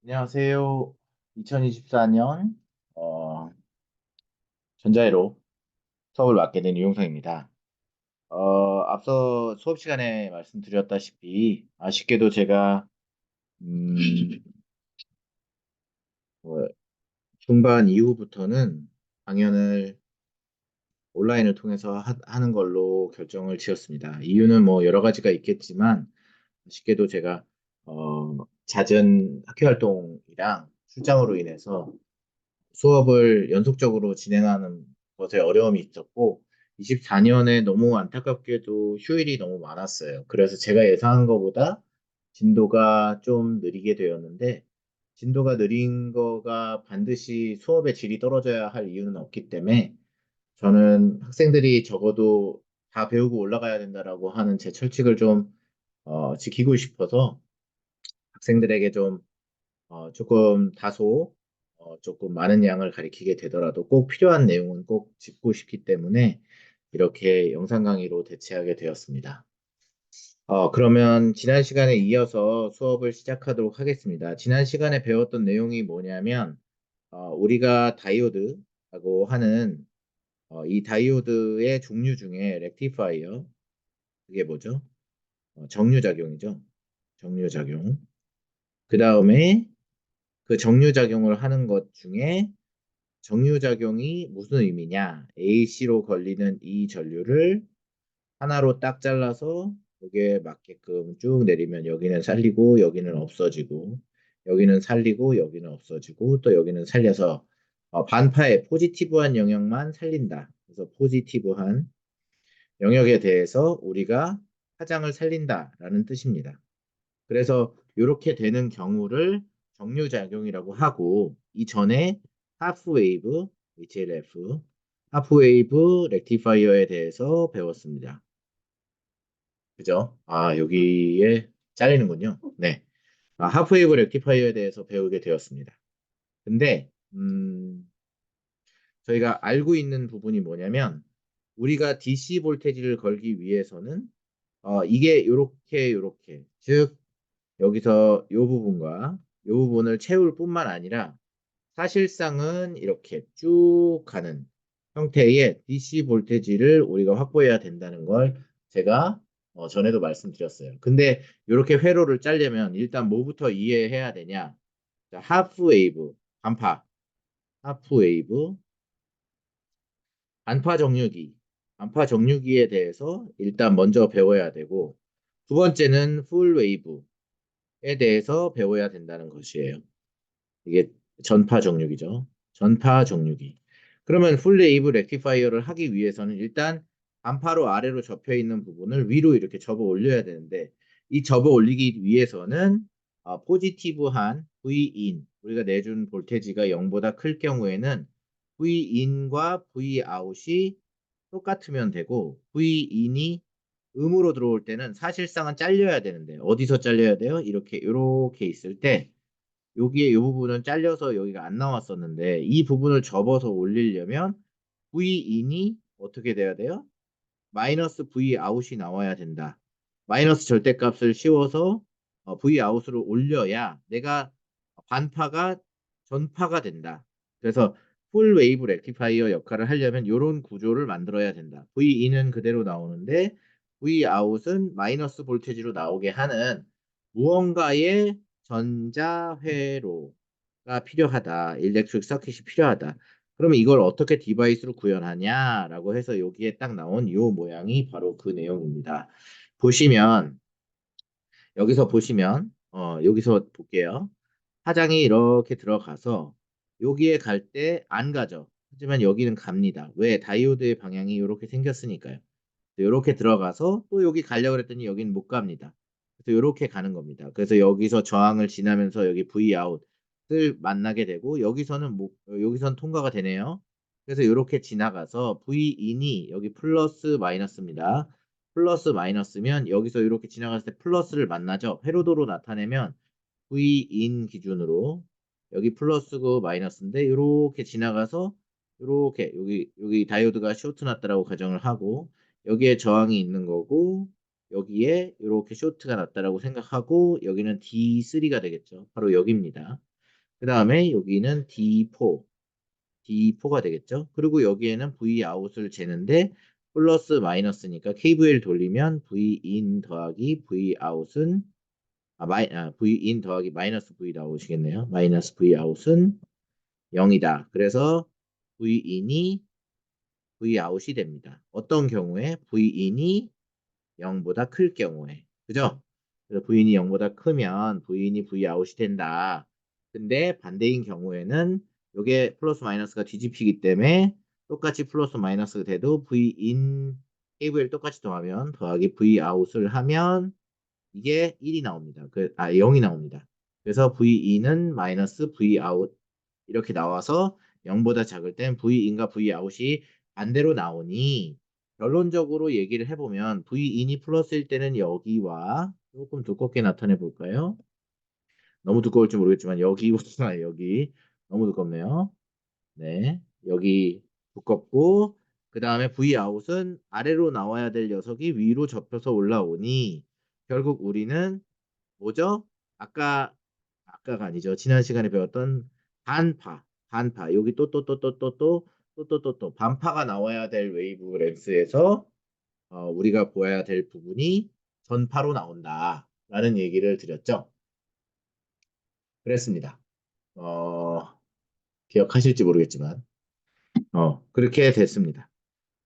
안녕하세요. 2024년 전자회로 수업을 맡게 된 유용성입니다. 앞서 수업 시간에 말씀드렸다시피 아쉽게도 제가 음, 뭐, 중반 이후부터는 강연을 온라인을 통해서 하는 걸로 결정을 지었습니다. 이유는 뭐 여러 가지가 있겠지만 아쉽게도 제가 잦은 학교 활동이랑 출장으로 인해서 수업을 연속적으로 진행하는 것에 어려움이 있었고, 24년에 너무 안타깝게도 휴일이 너무 많았어요. 그래서 제가 예상한 것보다 진도가 좀 느리게 되었는데, 진도가 느린 거가 반드시 수업의 질이 떨어져야 할 이유는 없기 때문에, 저는 학생들이 적어도 다 배우고 올라가야 된다라고 하는 제 철칙을 좀 지키고 싶어서 학생들에게 좀 조금 다소 조금 많은 양을 가리키게 되더라도 꼭 필요한 내용은 꼭 짚고 싶기 때문에 이렇게 영상 강의로 대체하게 되었습니다. 그러면 지난 시간에 이어서 수업을 시작하도록 하겠습니다. 지난 시간에 배웠던 내용이 뭐냐면 우리가 다이오드라고 하는 이 다이오드의 종류 중에 렉티파이어, 그게 뭐죠? 정류작용이죠. 정류작용. 그 다음에 그 정류작용을 하는 것 중에 정류작용이 무슨 의미냐? AC로 걸리는 이 전류를 하나로 딱 잘라서 여기에 맞게끔 쭉 내리면 여기는 살리고 여기는 없어지고 여기는 살리고 여기는 없어지고 또 여기는 살려서 반파의 포지티브한 영역만 살린다. 그래서 포지티브한 영역에 대해서 우리가 파장을 살린다라는 뜻입니다. 그래서 이렇게 되는 경우를 정류작용이라고 하고 이전에 하프웨이브, HLF, 하프웨이브 렉티파이어에 대해서 배웠습니다. 그죠? 여기에 잘리는군요. 네. 하프웨이브 렉티파이어에 대해서 배우게 되었습니다. 근데 저희가 알고 있는 부분이 뭐냐면 우리가 DC 볼테지를 걸기 위해서는 이게 요렇게 즉 여기서 이 부분과 이 부분을 채울 뿐만 아니라 사실상은 이렇게 쭉 가는 형태의 DC 볼테지를 우리가 확보해야 된다는 걸 제가 전에도 말씀드렸어요. 근데 이렇게 회로를 짜려면 일단 뭐부터 이해해야 되냐? 하프 웨이브, 반파, 하프 웨이브, 반파 정류기, 반파 정류기에 대해서 일단 먼저 배워야 되고 두 번째는 풀 웨이브에 대해서 배워야 된다는 것이에요. 이게 전파 정류기죠. 전파 정류기. 그러면 풀 웨이브 렉티파이어를 하기 위해서는 일단 반파로 아래로 접혀 있는 부분을 위로 이렇게 접어 올려야 되는데 이 접어 올리기 위해서는 포지티브한 Vin 우리가 내준 볼테지가 0보다 클 경우에는 Vin과 Vout이 똑같으면 되고 Vin이 음으로 들어올 때는 사실상은 잘려야 되는데 어디서 잘려야 돼요? 이렇게 있을 때 여기에 이 부분은 잘려서 여기가 안 나왔었는데 이 부분을 접어서 올리려면 V인이 어떻게 돼야 돼요? 마이너스 V 아웃이 나와야 된다. 마이너스 절대값을 씌워서 V 아웃으로 올려야 내가 반파가 전파가 된다. 그래서 풀 웨이브 렉티파이어 역할을 하려면 이런 구조를 만들어야 된다. V인은 그대로 나오는데 V 아웃은 마이너스 볼테지로 나오게 하는 무언가의 전자회로가 필요하다. 일렉트릭 서킷이 필요하다. 그러면 이걸 어떻게 디바이스로 구현하냐라고 해서 여기에 딱 나온 이 모양이 바로 그 내용입니다. 보시면 여기서 보시면 여기서 볼게요. 파장이 이렇게 들어가서 여기에 갈 때 안 가죠. 하지만 여기는 갑니다. 왜? 다이오드의 방향이 이렇게 생겼으니까요. 이렇게 들어가서 또 여기 가려고 그랬더니 여기는 못 갑니다. 그래서 이렇게 가는 겁니다. 그래서 여기서 저항을 지나면서 여기 V 아웃을 만나게 되고 여기서는 여기선 통과가 되네요. 그래서 이렇게 지나가서 V 인이 여기 플러스 마이너스입니다. 플러스 마이너스면 여기서 이렇게 지나갔을 때 플러스를 만나죠. 회로도로 나타내면 V 인 기준으로 여기 플러스고 마이너스인데 이렇게 지나가서 이렇게 여기 다이오드가 쇼트 났다라고 가정을 하고 여기에 저항이 있는 거고 여기에 이렇게 쇼트가 났다라고 생각하고 여기는 D3가 되겠죠. 바로 여기입니다. 그 다음에 여기는 D4가 되겠죠. 그리고 여기에는 V 아웃을 재는데 플러스 마이너스니까 KVL 돌리면 V in 더하기 V 아웃은 V in 더하기 마이너스 V 나오시겠네요. 마이너스 V 아웃은 0이다. 그래서 V in이 V 아웃이 됩니다. 어떤 경우에 V in이 0보다 클 경우에. 그죠? 그래서 V in이 0보다 크면 V in이 V 아웃이 된다. 근데 반대인 경우에는 이게 플러스 마이너스가 뒤집히기 때문에 똑같이 플러스 마이너스가 돼도 V in KVL 똑같이 더하면 더하기 V 아웃을 하면 이게 1이 나옵니다. 0이 나옵니다. 그래서 VI는 마이너스 VOUT 이렇게 나와서 0보다 작을 땐 VIN과 VOUT이 반대로 나오니 결론적으로 얘기를 해보면 VIN이 플러스일 때는 여기와 조금 두껍게 나타내 볼까요? 너무 두꺼울지 모르겠지만 여기와 여기 너무 두껍네요. 네, 여기 두껍고 그 다음에 VOUT은 아래로 나와야 될 녀석이 위로 접혀서 올라오니 결국 우리는 뭐죠? 아까가 아니죠. 지난 시간에 배웠던 반파. 여기 또 반파가 나와야 될 웨이브 렌스에서 우리가 보아야 될 부분이 전파로 나온다. 라는 얘기를 드렸죠. 그랬습니다. 기억하실지 모르겠지만, 그렇게 됐습니다.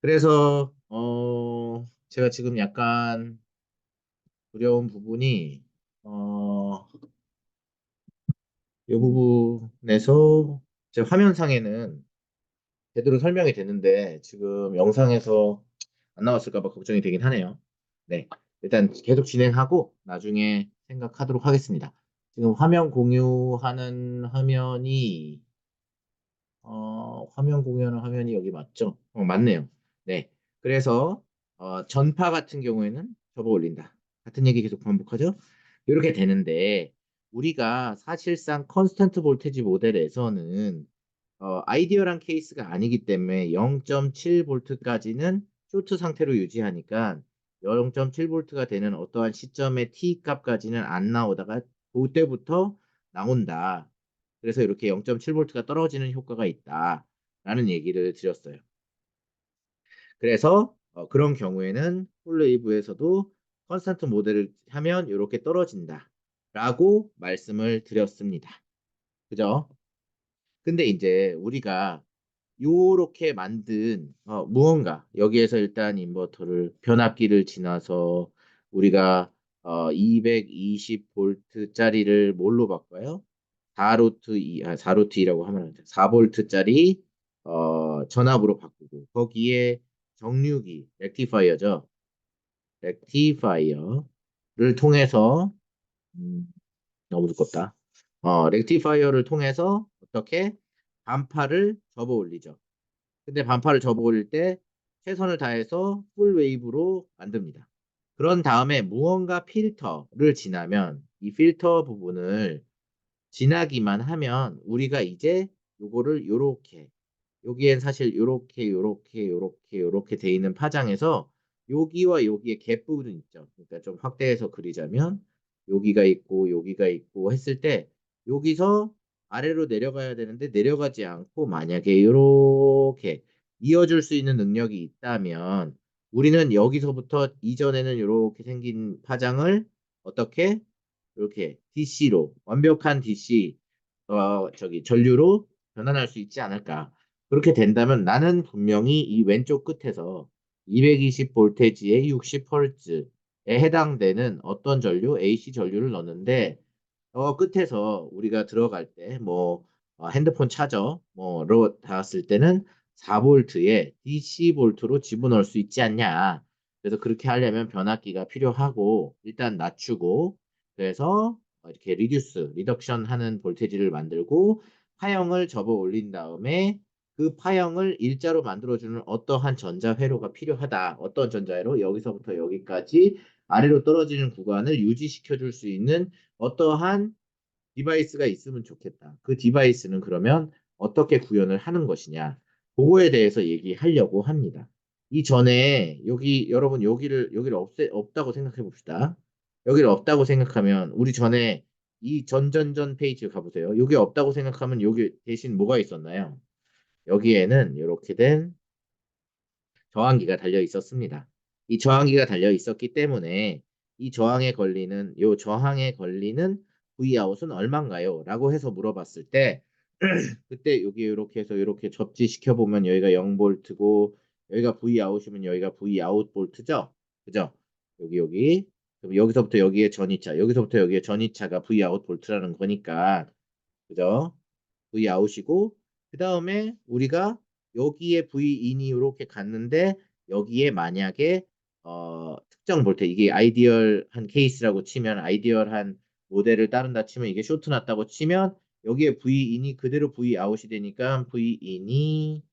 그래서, 제가 지금 약간 두려운 부분이, 이 부분에서 제 화면상에는 제대로 설명이 됐는데 지금 영상에서 안 나왔을까 봐 걱정이 되긴 하네요. 네. 일단 계속 진행하고 나중에 생각하도록 하겠습니다. 지금 화면 공유하는 화면이 화면 공유하는 화면이 여기 맞죠? 맞네요. 네. 그래서 전파 같은 경우에는 접어 올린다. 같은 얘기 계속 반복하죠? 이렇게 되는데 우리가 사실상 컨스턴트 볼테지 모델에서는 아이디어란 케이스가 아니기 때문에 0.7V까지는 쇼트 상태로 유지하니까 0.7V가 되는 어떠한 시점의 T 값까지는 안 나오다가 그때부터 나온다. 그래서 이렇게 0.7V가 떨어지는 효과가 있다라는 얘기를 드렸어요. 그래서 그런 경우에는 폴웨이브에서도 컨스턴트 모델을 하면 이렇게 떨어진다라고 말씀을 드렸습니다. 그죠? 근데 이제 우리가 요렇게 만든 무언가 여기에서 일단 인버터를 변압기를 지나서 우리가 220V짜리를 뭘로 바꿔요? 4루트2라고 하면 안 돼. 4V짜리 전압으로 바꾸고 거기에 정류기 렉티파이어죠. 렉티파이어를 통해서 너무 두껍다. 렉티파이어를 통해서 어떻게 반파를 접어 올리죠. 근데 반파를 접어 올릴 때 최선을 다해서 풀 웨이브로 만듭니다. 그런 다음에 무언가 필터를 지나면 이 필터 부분을 지나기만 하면 우리가 이제 요거를 요렇게 여기엔 사실 요렇게 돼 있는 파장에서 여기와 여기에 갭 부분은 있죠. 그러니까 좀 확대해서 그리자면 여기가 있고 했을 때 여기서 아래로 내려가야 되는데 내려가지 않고 만약에 이렇게 이어줄 수 있는 능력이 있다면 우리는 여기서부터 이전에는 이렇게 생긴 파장을 어떻게 이렇게 DC로 완벽한 DC 전류로 변환할 수 있지 않을까. 그렇게 된다면 나는 분명히 이 왼쪽 끝에서 220 볼테지의 60Hz에 해당되는 어떤 전류, AC 전류를 넣는데 끝에서 우리가 들어갈 때 뭐 핸드폰 차저 뭐로 닿았을 때는 4볼트에 DC 볼트로 집어넣을 수 있지 않냐. 그래서 그렇게 하려면 변압기가 필요하고 일단 낮추고 그래서 이렇게 리덕션 하는 볼테지를 만들고 파형을 접어 올린 다음에 그 파형을 일자로 만들어주는 어떠한 전자회로가 필요하다. 어떤 전자회로? 여기서부터 여기까지 아래로 떨어지는 구간을 유지시켜 줄 수 있는 어떠한 디바이스가 있으면 좋겠다. 그 디바이스는 그러면 어떻게 구현을 하는 것이냐. 그거에 대해서 얘기하려고 합니다. 이전에 여러분 여기를 없다고 생각해 봅시다. 여기를 없다고 생각하면 우리 전에 이 전전전 페이지 가보세요. 여기 없다고 생각하면 여기 대신 뭐가 있었나요? 여기에는 이렇게 된 저항기가 달려 있었습니다. 이 저항기가 달려 있었기 때문에 요 저항에 걸리는 V아웃은 얼마인가요? 라고 해서 물어봤을 때 그때 여기 이렇게 해서 이렇게 접지시켜 보면 여기가 0볼트고 여기가 V아웃이면 여기가 V아웃 볼트죠? 그죠? 여기 그럼 여기서부터 여기에 전이차 여기서부터 여기에 전이차가 V아웃 볼트라는 거니까 그죠? V 아웃이고 그 다음에 우리가 여기에 V 인이 이렇게 갔는데 여기에 만약에 특정 볼트 이게 아이디얼한 케이스라고 치면 아이디얼한 모델을 따른다 치면 이게 쇼트 났다고 치면 여기에 V 인이 그대로 V 아웃이 되니까 V 인이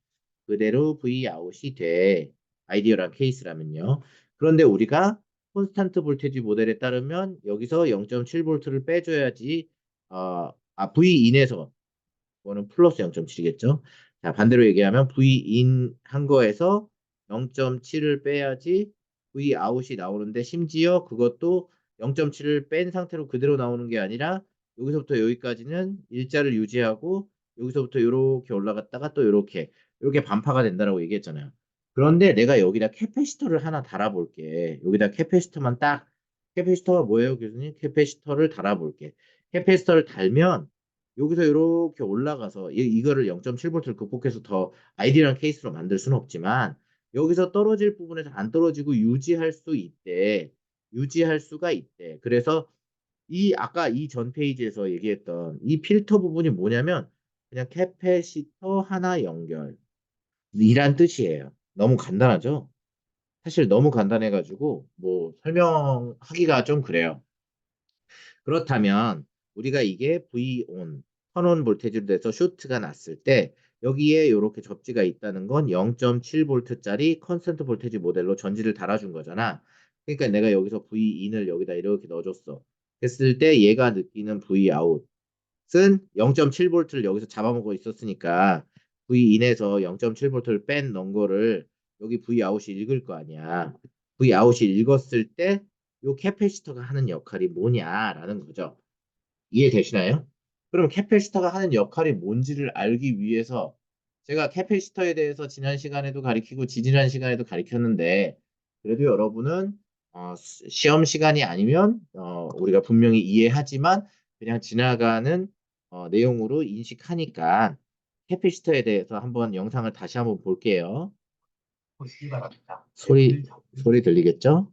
그대로 V 아웃이 돼 아이디얼한 케이스라면요. 그런데 우리가 콘스탄트 볼테지 모델에 따르면 여기서 0.7볼트를 빼줘야지 V 인에서 그거는 플러스 0.7이겠죠. 자, 반대로 얘기하면 V인 한 거에서 0.7을 빼야지 V 아웃이 나오는데 심지어 그것도 0.7을 뺀 상태로 그대로 나오는 게 아니라 여기서부터 여기까지는 일자를 유지하고 여기서부터 이렇게 올라갔다가 또 이렇게 반파가 된다라고 얘기했잖아요. 그런데 내가 여기다 캐패시터를 하나 달아볼게. 여기다 캐패시터가 뭐예요, 교수님? 캐패시터를 달아볼게. 캐패시터를 달면 여기서 이렇게 올라가서 이거를 0.7볼트를 극복해서 더 아이디어한 케이스로 만들 수는 없지만 여기서 떨어질 부분에서 안 떨어지고 유지할 수 있대. 유지할 수가 있대. 그래서 이 아까 이 전 페이지에서 얘기했던 이 필터 부분이 뭐냐면 그냥 캐패시터 하나 연결 이란 뜻이에요. 너무 간단하죠? 사실 너무 간단해가지고 뭐 설명하기가 좀 그래요. 그렇다면 우리가 이게 V온, 턴온 볼테이지로 돼서 쇼트가 났을 때 여기에 이렇게 접지가 있다는 건 0.7볼트짜리 컨스턴트 볼테이지 모델로 전지를 달아준 거잖아. 그러니까 내가 여기서 V인을 여기다 이렇게 넣어줬어. 했을 때 얘가 느끼는 Vout은 0.7볼트를 여기서 잡아먹고 있었으니까 V인에서 0.7볼트를 뺀 넣은 거를 여기 Vout이 읽을 거 아니야. Vout이 읽었을 때 요 캐패시터가 하는 역할이 뭐냐라는 거죠. 이해되시나요? 그럼 캐패시터가 하는 역할이 뭔지를 알기 위해서 제가 캐패시터에 대해서 지난 시간에도 가르치고 지지난 시간에도 가르쳤는데 그래도 여러분은 시험 시간이 아니면 우리가 분명히 이해하지만 그냥 지나가는 내용으로 인식하니까 캐패시터에 대해서 한번 영상을 다시 한번 볼게요. 보시기 바랍니다. 소리 들리겠죠?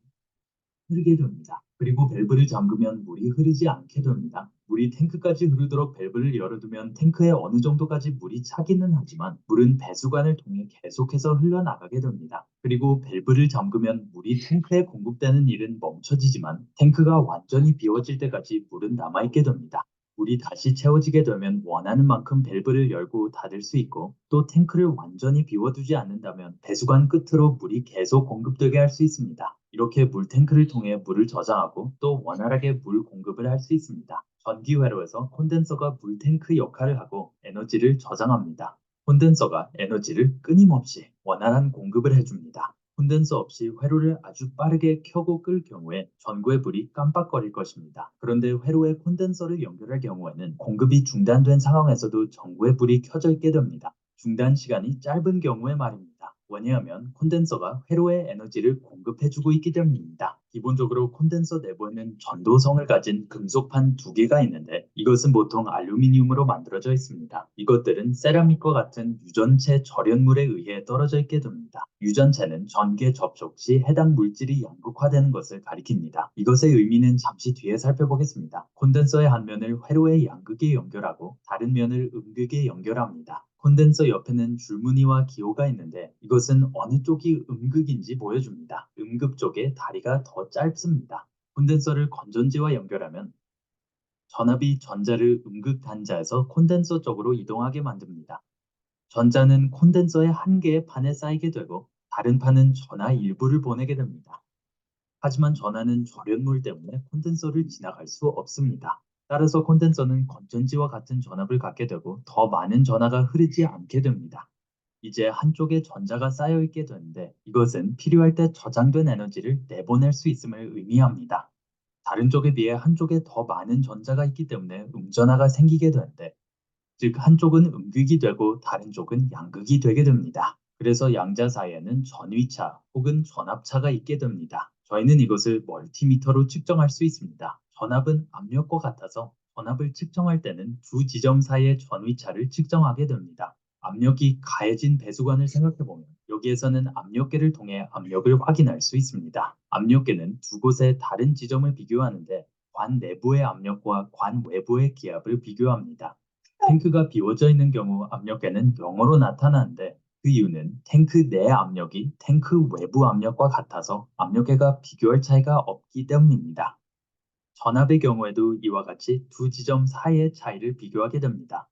흐르게 됩니다. 그리고 밸브를 잠그면 물이 흐르지 않게 됩니다. 물이 탱크까지 흐르도록 밸브를 열어두면 탱크에 어느 정도까지 물이 차기는 하지만 물은 배수관을 통해 계속해서 흘러나가게 됩니다. 그리고 밸브를 잠그면 물이 탱크에 공급되는 일은 멈춰지지만 탱크가 완전히 비워질 때까지 물은 남아있게 됩니다. 물이 다시 채워지게 되면 원하는 만큼 밸브를 열고 닫을 수 있고 또 탱크를 완전히 비워두지 않는다면 배수관 끝으로 물이 계속 공급되게 할 수 있습니다. 이렇게 물탱크를 통해 물을 저장하고 또 원활하게 물 공급을 할 수 있습니다. 전기 회로에서 콘덴서가 물탱크 역할을 하고 에너지를 저장합니다. 콘덴서가 에너지를 끊임없이 원활한 공급을 해줍니다. 콘덴서 없이 회로를 아주 빠르게 켜고 끌 경우에 전구의 불이 깜빡거릴 것입니다. 그런데 회로에 콘덴서를 연결할 경우에는 공급이 중단된 상황에서도 전구의 불이 켜져 있게 됩니다. 중단 시간이 짧은 경우에 말입니다. 왜냐하면 콘덴서가 회로에 에너지를 공급해주고 있기 때문입니다. 기본적으로 콘덴서 내부에는 전도성을 가진 금속판 두 개가 있는데 이것은 보통 알루미늄으로 만들어져 있습니다. 이것들은 세라믹과 같은 유전체 절연물에 의해 떨어져 있게 됩니다. 유전체는 전기에 접촉 시 해당 물질이 양극화되는 것을 가리킵니다. 이것의 의미는 잠시 뒤에 살펴보겠습니다. 콘덴서의 한 면을 회로의 양극에 연결하고 다른 면을 음극에 연결합니다. 콘덴서 옆에는 줄무늬와 기호가 있는데 이것은 어느 쪽이 음극인지 보여줍니다. 음극 쪽의 다리가 더 짧습니다. 콘덴서를 건전지와 연결하면 전압이 전자를 음극 단자에서 콘덴서 쪽으로 이동하게 만듭니다. 전자는 콘덴서의 한 개의 판에 쌓이게 되고 다른 판은 전하 일부를 보내게 됩니다. 하지만 전하는 절연물 때문에 콘덴서를 지나갈 수 없습니다. 따라서 콘덴서는 건전지와 같은 전압을 갖게 되고 더 많은 전하가 흐르지 않게 됩니다. 이제 한쪽에 전자가 쌓여 있게 되는데 이것은 필요할 때 저장된 에너지를 내보낼 수 있음을 의미합니다. 다른 쪽에 비해 한쪽에 더 많은 전자가 있기 때문에 음전하가 생기게 되는데, 즉 한쪽은 음극이 되고 다른 쪽은 양극이 되게 됩니다. 그래서 양자 사이에는 전위차 혹은 전압차가 있게 됩니다. 저희는 이것을 멀티미터로 측정할 수 있습니다. 전압은 압력과 같아서 전압을 측정할 때는 두 지점 사이의 전위차를 측정하게 됩니다. 압력이 가해진 배수관을 생각해보면 여기에서는 압력계를 통해 압력을 확인할 수 있습니다. 압력계는 두 곳의 다른 지점을 비교하는데 관 내부의 압력과 관 외부의 기압을 비교합니다. 탱크가 비워져 있는 경우 압력계는 0으로 나타나는데 그 이유는 탱크 내 압력이 탱크 외부 압력과 같아서 압력계가 비교할 차이가 없기 때문입니다. 전압의 경우에도 이와 같이 두 지점 사이의 차이를 비교하게 됩니다.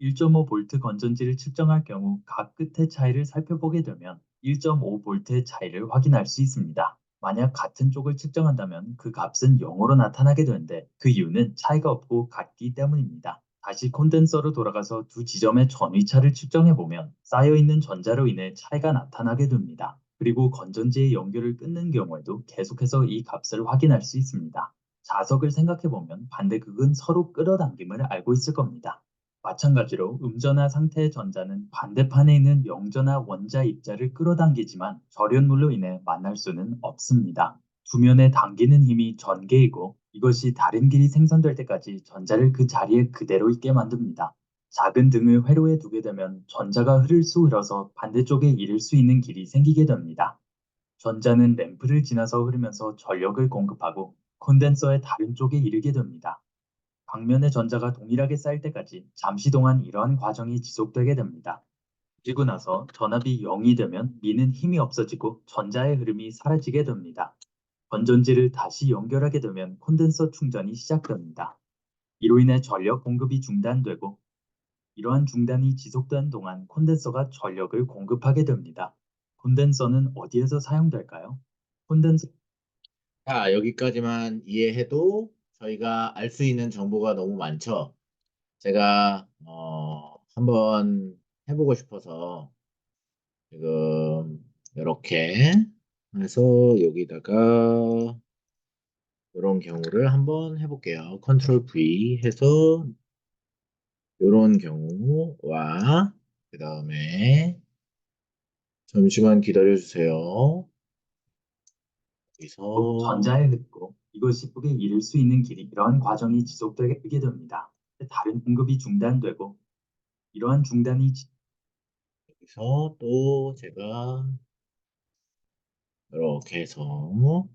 1.5V 건전지를 측정할 경우 각 끝의 차이를 살펴보게 되면 1.5V의 차이를 확인할 수 있습니다. 만약 같은 쪽을 측정한다면 그 값은 0으로 나타나게 되는데 그 이유는 차이가 없고 같기 때문입니다. 다시 콘덴서로 돌아가서 두 지점의 전위차를 측정해 보면 쌓여있는 전자로 인해 차이가 나타나게 됩니다. 그리고 건전지의 연결을 끊는 경우에도 계속해서 이 값을 확인할 수 있습니다. 자석을 생각해 보면 반대극은 서로 끌어당김을 알고 있을 겁니다. 마찬가지로 음전하 상태의 전자는 반대판에 있는 영전하 원자 입자를 끌어당기지만 절연물로 인해 만날 수는 없습니다. 두 면에 당기는 힘이 전개이고 이것이 다른 길이 생성될 때까지 전자를 그 자리에 그대로 있게 만듭니다. 작은 등을 회로에 두게 되면 전자가 흐를 수 흘러서 반대쪽에 이를 수 있는 길이 생기게 됩니다. 전자는 램프를 지나서 흐르면서 전력을 공급하고 콘덴서의 다른 쪽에 이르게 됩니다. 방면의 전자가 동일하게 쌓일 때까지 잠시 동안 이러한 과정이 지속되게 됩니다. 그리고 나서 전압이 0이 되면 미는 힘이 없어지고 전자의 흐름이 사라지게 됩니다. 건전지를 다시 연결하게 되면 콘덴서 충전이 시작됩니다. 이로 인해 전력 공급이 중단되고 이러한 중단이 지속되는 동안 콘덴서가 전력을 공급하게 됩니다. 콘덴서는 어디에서 사용될까요? 콘덴서 자, 여기까지만 이해해도 저희가 알 수 있는 정보가 너무 많죠. 제가 한번 해보고 싶어서 지금 이렇게 해서 여기다가 이런 경우를 한번 해볼게요. 컨트롤 V 해서 이런 경우와 그 다음에 잠시만 기다려주세요. 여기서 전자에 흩고 이것이 북에 이를 수 있는 길이 이러한 과정이 지속되게 됩니다. 다른 공급이 중단되고 이러한 중단이 여기서 또 제가 이렇게 해서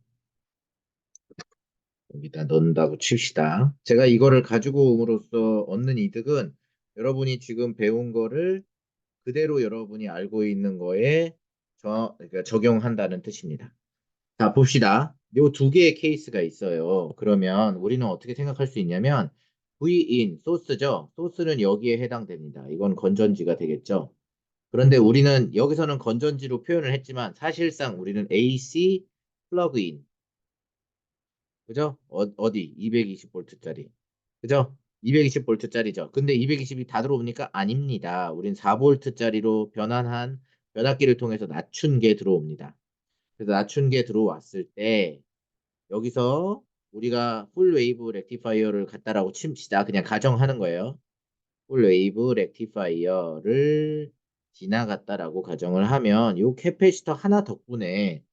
여기다 넣는다고 칩시다. 제가 이거를 가지고 옴으로써 얻는 이득은 여러분이 지금 배운 거를 그대로 여러분이 알고 있는 거에 그러니까 적용한다는 뜻입니다. 자, 봅시다. 요 두 개의 케이스가 있어요. 그러면 우리는 어떻게 생각할 수 있냐면 Vin, 소스죠. 소스는 여기에 해당됩니다. 이건 건전지가 되겠죠. 그런데 우리는 여기서는 건전지로 표현을 했지만 사실상 우리는 AC 플러그인, 그죠? 어디? 220V짜리. 그죠? 220V짜리죠. 근데 220이 다 들어옵니까? 아닙니다. 우린 4V짜리로 변환한 변압기를 통해서 낮춘 게 들어옵니다. 그래서 낮춘 게 들어왔을 때 여기서 우리가 풀 웨이브 렉티파이어를 갖다라고 칩시다. 그냥 가정하는 거예요. 풀 웨이브 렉티파이어를 지나갔다라고 가정을 하면 이 캐패시터 하나 덕분에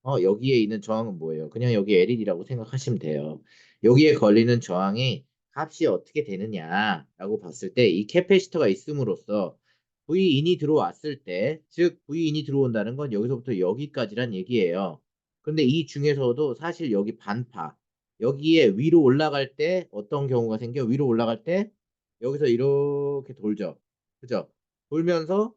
여기에 있는 저항은 뭐예요? 그냥 여기 LED라고 생각하시면 돼요. 여기에 걸리는 저항이 값이 어떻게 되느냐라고 봤을 때 이 캐패시터가 있음으로써 V인이 들어왔을 때, 즉 V인이 들어온다는 건 여기서부터 여기까지란 얘기예요. 근데 이 중에서도 사실 여기 반파, 여기에 위로 올라갈 때 어떤 경우가 생겨? 위로 올라갈 때 여기서 이렇게 돌죠. 그죠? 돌면서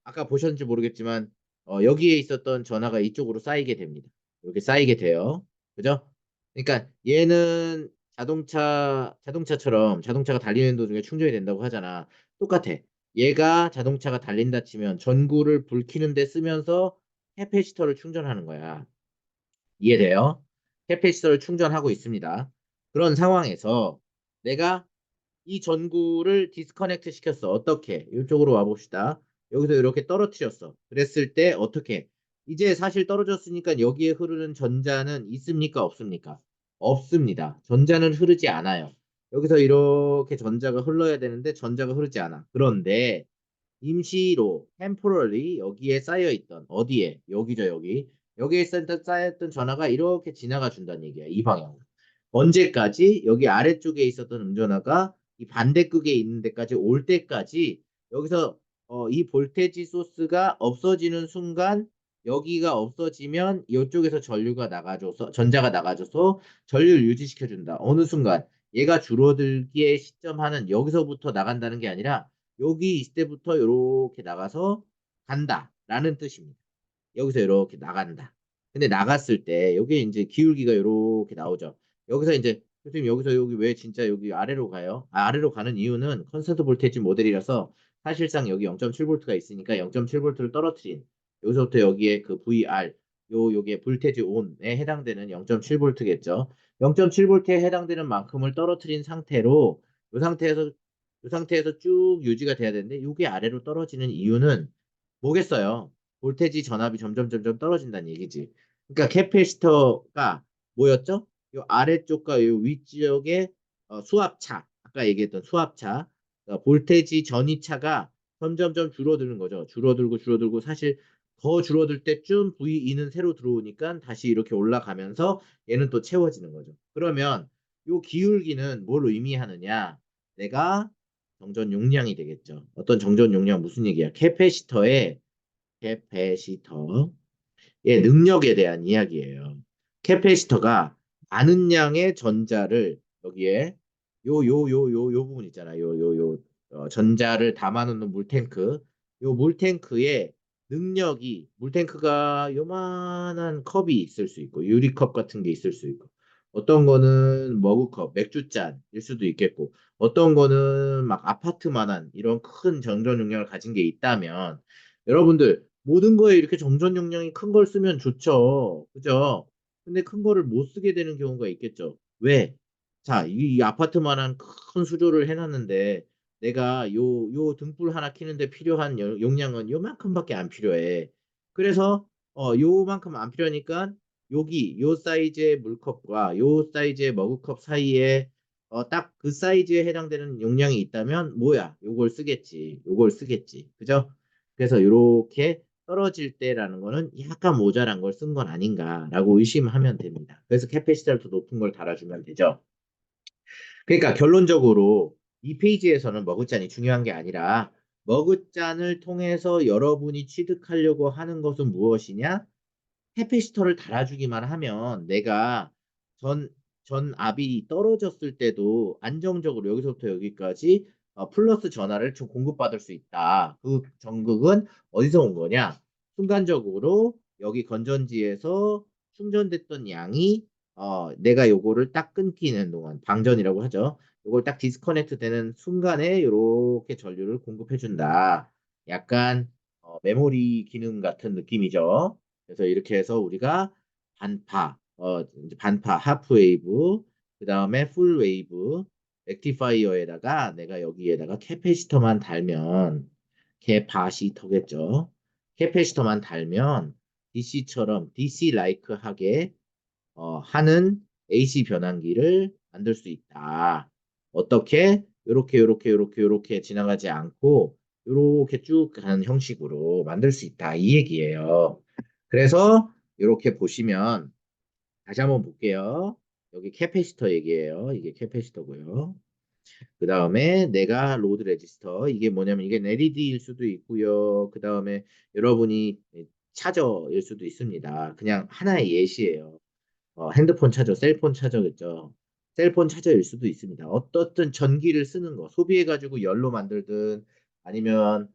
아까 보셨는지 모르겠지만 여기에 있었던 전하가 이쪽으로 쌓이게 됩니다. 이렇게 쌓이게 돼요. 그죠? 그러니까 얘는 자동차처럼 자동차가 달리는 도중에 충전이 된다고 하잖아. 똑같아. 얘가 자동차가 달린다 치면 전구를 불 켜는 데 쓰면서 캐패시터를 충전하는 거야. 이해돼요? 캐패시터를 충전하고 있습니다. 그런 상황에서 내가 이 전구를 디스커넥트 시켰어. 어떻게? 이쪽으로 와봅시다. 여기서 이렇게 떨어뜨렸어. 그랬을 때 어떻게? 이제 사실 떨어졌으니까 여기에 흐르는 전자는 있습니까? 없습니까? 없습니다. 전자는 흐르지 않아요. 여기서 이렇게 전자가 흘러야 되는데 전자가 흐르지 않아. 그런데 임시로 temporarily 여기에 쌓여 있던 어디에 여기죠 여기 여기에 쌓였던 전하가 이렇게 지나가 준다는 얘기야 이 방향으로 언제까지 여기 아래쪽에 있었던 음전하가 이 반대극에 있는 데까지 올 때까지 여기서 이 볼테지 소스가 없어지는 순간 여기가 없어지면 이쪽에서 전류가 나가줘서 전자가 나가줘서 전류를 유지시켜 준다 어느 순간 얘가 줄어들기에 시점하는 여기서부터 나간다는 게 아니라 여기 있을 때부터 이렇게 나가서 간다라는 뜻입니다. 여기서 이렇게 나간다. 근데 나갔을 때 여기 이제 기울기가 이렇게 나오죠. 여기서 이제 교수님 여기서 여기 왜 진짜 여기 아래로 가요? 아래로 가는 이유는 컨스턴트 볼테이지 모델이라서 사실상 여기 0.7V가 있으니까 0.7V를 떨어뜨린 여기서부터 여기에 그 VR 요게 볼테이지 온에 해당되는 0.7V겠죠. 0.7V에 해당되는 만큼을 떨어뜨린 상태로 이 상태에서 쭉 유지가 돼야 되는데 이게 아래로 떨어지는 이유는 뭐겠어요? 볼테지 전압이 점점 떨어진다는 얘기지. 그러니까 캐패시터가 뭐였죠? 요 아래쪽과 요 위쪽의 수압차, 아까 얘기했던 수압차, 볼테지 전이차가 점점점 줄어드는 거죠. 줄어들고 사실 더 줄어들 때쯤 VE는 새로 들어오니까 다시 이렇게 올라가면서 얘는 또 채워지는 거죠. 그러면 요 기울기는 뭘 의미하느냐? 내가 정전 용량이 되겠죠. 어떤 정전 용량 무슨 얘기야? 캐패시터의 능력에 대한 이야기예요. 캐패시터가 많은 양의 전자를 여기에 요 부분 있잖아요. 전자를 담아놓는 물탱크. 요 물탱크의 능력이 물탱크가 요만한 컵이 있을 수 있고 유리컵 같은 게 있을 수 있고 어떤 거는 머그컵, 맥주잔일 수도 있겠고 어떤 거는 막 아파트만한 이런 큰 정전 용량을 가진 게 있다면 여러분들 모든 거에 이렇게 정전 용량이 큰 걸 쓰면 좋죠. 그죠? 근데 큰 거를 못 쓰게 되는 경우가 있겠죠. 왜? 자, 이 아파트만한 큰 수조를 해놨는데 내가 요 등불 하나 켜는데 필요한 용량은 요만큼밖에 안 필요해. 그래서 요만큼 안 필요하니까 여기 요 사이즈의 물컵과 요 사이즈의 머그컵 사이에 딱 그 사이즈에 해당되는 용량이 있다면 뭐야? 요걸 쓰겠지. 요걸 쓰겠지. 그죠? 그래서 이렇게 떨어질 때라는 거는 약간 모자란 걸 쓴 건 아닌가라고 의심하면 됩니다. 그래서 캐패시터를 더 높은 걸 달아주면 되죠. 그러니까 결론적으로 이 페이지에서는 머그잔이 중요한 게 아니라 머그잔을 통해서 여러분이 취득하려고 하는 것은 무엇이냐? 캐패시터를 달아주기만 하면 내가 전, 전 압이 떨어졌을 때도 안정적으로 여기서부터 여기까지 플러스 전하를 좀 공급받을 수 있다. 그 전극은 어디서 온 거냐? 순간적으로 여기 건전지에서 충전됐던 양이 내가 요거를 딱 끊기는 동안 방전이라고 하죠. 요걸 딱 디스커넥트 되는 순간에 이렇게 전류를 공급해 준다. 약간 메모리 기능 같은 느낌이죠. 그래서 이렇게 해서 우리가 이제 반파, 하프 웨이브, 그 다음에 풀 웨이브, 렉티파이어에다가 내가 여기에다가 캐패시터만 달면 캐파시터겠죠. 캐패시터만 달면 DC처럼 DC 라이크하게 하는 AC 변환기를 만들 수 있다. 어떻게? 요렇게 지나가지 않고 요렇게 쭉 가는 형식으로 만들 수 있다. 이 얘기예요. 그래서 이렇게 보시면 다시 한번 볼게요. 여기 캐패시터 얘기예요. 이게 캐패시터고요. 그 다음에 내가 로드 레지스터 이게 뭐냐면 이게 LED일 수도 있고요. 그 다음에 여러분이 차저일 수도 있습니다. 그냥 하나의 예시예요. 핸드폰 차저, 셀폰 차저겠죠. 셀폰 차저일 수도 있습니다. 어떻든 전기를 쓰는 거, 소비해가지고 열로 만들든 아니면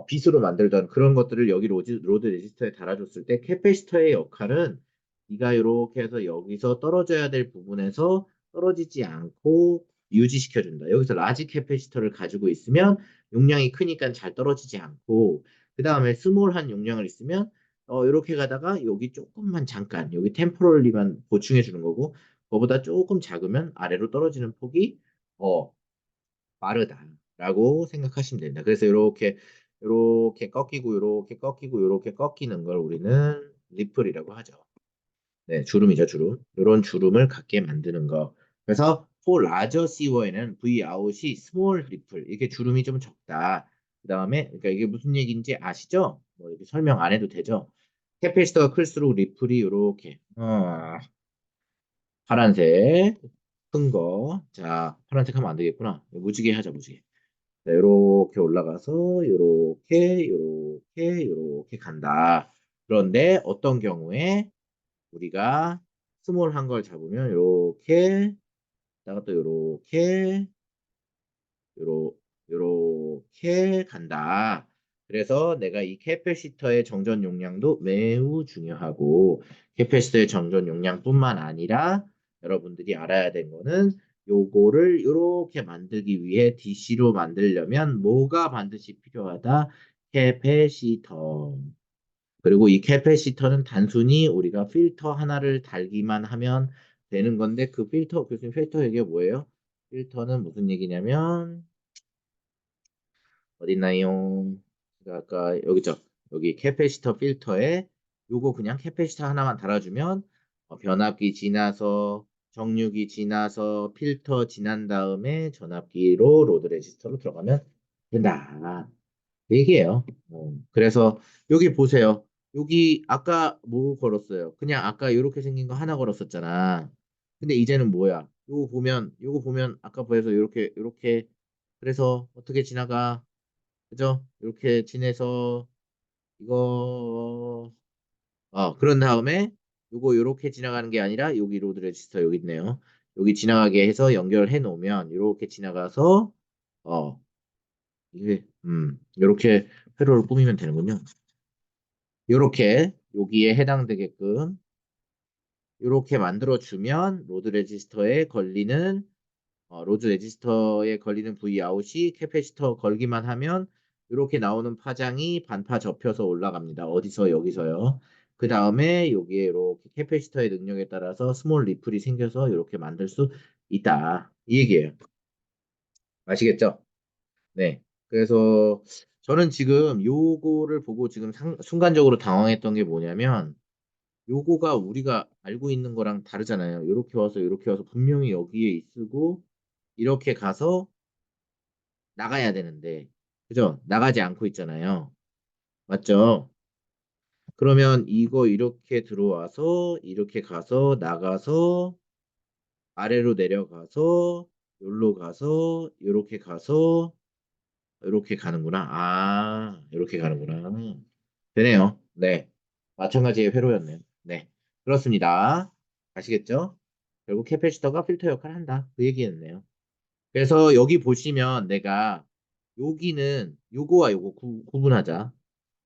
빗으로 만들던 그런 것들을 여기 로드 레지스터에 달아줬을 때 캐패시터의 역할은 네가 이렇게 해서 여기서 떨어져야 될 부분에서 떨어지지 않고 유지시켜준다. 여기서 라지 캐패시터를 가지고 있으면 용량이 크니까 잘 떨어지지 않고 그 다음에 스몰한 용량을 있으면 이렇게 가다가 여기 조금만 잠깐 여기 템포럴리만 보충해 주는 거고 그거보다 조금 작으면 아래로 떨어지는 폭이 어, 빠르다라고 생각하시면 됩니다. 그래서 이렇게 꺾이고 이렇게 꺾이고 이렇게 꺾이는 걸 우리는 리플이라고 하죠. 네, 주름이죠, 주름. 이런 주름을 갖게 만드는 거. 그래서 for larger seaweed는 V out이 small ripple 이렇게 주름이 좀 적다. 그 다음에 그러니까 이게 무슨 얘기인지 아시죠? 뭐 이렇게 설명 안 해도 되죠. 캐패시터가 클수록 리플이 이렇게 파란색 큰 거. 자, 파란색 하면 안 되겠구나. 무지개 하자, 무지개. 자, 요렇게 올라가서 요렇게 간다. 그런데 어떤 경우에 우리가 스몰한 걸 잡으면 요렇게 다가 또 요러 요렇게 간다. 그래서 내가 이 캐패시터의 정전 용량도 매우 중요하고 캐패시터의 정전 용량뿐만 아니라 여러분들이 알아야 될 거는 요거를 요렇게 만들기 위해 DC로 만들려면 뭐가 반드시 필요하다? 캐패시터. 그리고 이 캐패시터는 단순히 우리가 필터 하나를 달기만 하면 되는 건데 그 필터 교수님 필터 얘기가 뭐예요? 필터는 무슨 얘기냐면 어딨나요? 제가 아까 여기 죠 여기 캐패시터 필터에 요거 그냥 캐패시터 하나만 달아주면 변압기 지나서 정류기 지나서 필터 지난 다음에 전압기로 로드 레지스터로 들어가면 된다. 그 얘기예요. 그래서 여기 보세요. 여기 아까 뭐 걸었어요? 그냥 아까 이렇게 생긴 거 하나 걸었었잖아. 근데 이제는 뭐야? 요거 보면 아까 보여서 이렇게 그래서 어떻게 지나가? 그죠? 이렇게 지내서 이거 그런 다음에 요거 이렇게 지나가는 게 아니라 여기 로드 레지스터 여기 있네요. 여기 지나가게 해서 연결해 놓으면 이렇게 지나가서 어 이게 이렇게 회로를 꾸미면 되는군요. 요렇게 여기에 해당되게끔 요렇게 만들어 주면 로드 레지스터에 걸리는 V 아웃이 캐패시터 걸기만 하면 이렇게 나오는 파장이 반파 접혀서 올라갑니다. 어디서 여기서요. 그 다음에 여기에 이렇게 캐패시터의 능력에 따라서 스몰 리플이 생겨서 이렇게 만들 수 있다. 이 얘기예요. 아시겠죠? 네. 그래서 저는 지금 요거를 보고 지금 순간적으로 당황했던 게 뭐냐면 요거가 우리가 알고 있는 거랑 다르잖아요. 이렇게 와서 분명히 여기에 있고 이렇게 가서 나가야 되는데, 그죠? 나가지 않고 있잖아요. 맞죠? 그러면 이거 이렇게 들어와서 이렇게 가서 나가서 아래로 내려가서 여기로 가서 이렇게 가서 이렇게 가는구나. 이렇게 가는구나. 되네요. 네. 마찬가지의 회로였네요. 네. 그렇습니다. 아시겠죠? 결국 캐패시터가 필터 역할을 한다. 그 얘기였네요. 그래서 여기 보시면 내가 여기는 요거와 요거 구분하자.